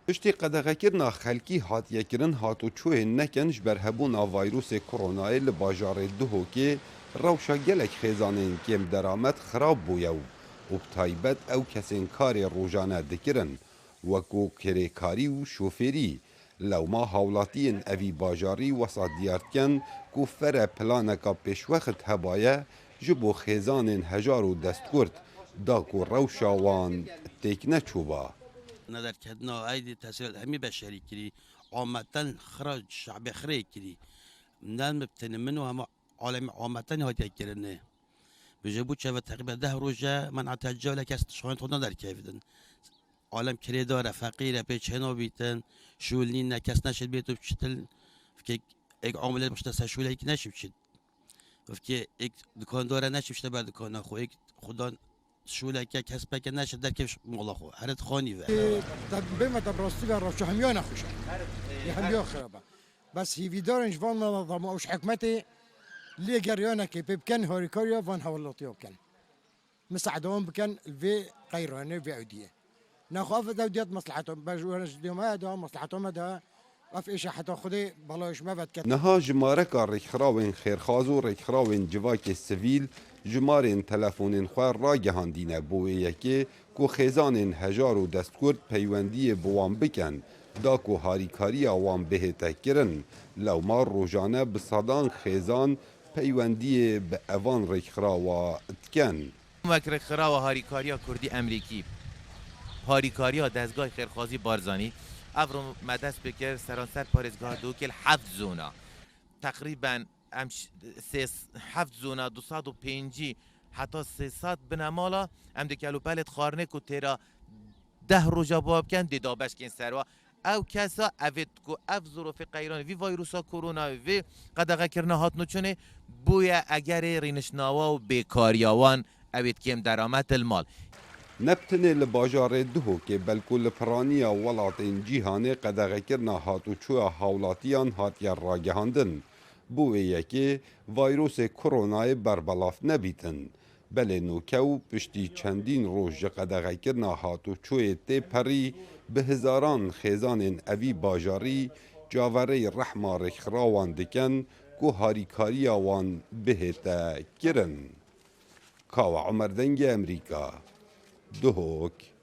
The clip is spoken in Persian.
پشتی قدغکرنا خلکی هاتیه کرن هاتو چوه نکنش برهبونا ویروس کرونای لباجار دهوکی روشا گلک خیزانین کم درامت خراب بویو و بتایبت او کسین کار روزانه دکرن وکو کریکاری و شوفری لو ما هاولاتین اوی باجاری وسط دیارتکن کو فر پلانکا پیشوخت هبایه جبو خیزانین هجار و دست کرد دا کو روشا وان تکنه چوبا نظر کردنا ایدی تسهیلات همی بشری کری عامتاً خراج شعب خری کری من مبتنی منو هم عالم عامتاً هاتی کرنه بجبود شو تقریبا 10 روزه من اتجاه لك استشهاد خودنا در کیفدن عالم کری داره فقیره پیچ هنو بیتن شولین نکس نشد بیتو بچتل فکر یک عامل مشتسه شوله یک نشد بچت فکر یک دکان داره نشد بچته بر دکان خو یک خدا شوله که کسب که نشد در کیفش مولا خو هرت خانی و طب بما تبرستي روش هميان اخوش هميان خرابه بس هي فيدارنج فان منظمه اوش حكمتي لي جريانا كي بكن هوريكوريا فان هولوتيو كان مساعدهم بكن في قيرانه في عوديه نخاف دوديات مصلحتهم بجوهرش اليوم هذا مصلحتهم هذا اف ايش حتى خدي بلاش ما بدك نها جمارکا ریخراوین خیرخواز و ریخراوین جواک سویل جمارین تلفونین خواه را گهاندینه بوی یکی کو خیزانین هجار و دستکرد پیوندی بوان بکن دا کو هاریکاری آوان بهتا کرن لو ما روزانه بصدان خیزان پیوندی به اوان ریخراوا اتکن وکر خرا و هاریکاریا کردی امریکی هاریکاریا دستگاه خیرخوازی بارزانی افرو مدست بکر سرانسر پارزگاه دوکل 7 زونا تقریبا 7 زونا 205 حتی 300 بنمالا ام دکلو بلد خارنه کو تیرا 10 روزا باب کن دیدابش کن سروا او کسا اوید کو اف ظروف قیران وی ویروسا کرونا وی قدغه کرنا هات نچونه بویا اگر رینشناوا و بیکاریاوان اوید کم درامت المال نبتنه لباجار دهو که بلکو لپرانیا ولاتین جیهانه قدغه کرنا هاتو چوه هاولاتیان هاتیا راگهاندن بوه یکی ویروس کرونای بربلاف نبیتن بله نوکو پشتی چندین روز قدغه کرنا هاتو چوه تی پری به هزاران خیزان اوی باجاری جاوره رحمه رخراوان دکن که هاریکاری آوان بهتا کرن کاو عمر دنگ امریکا دهوک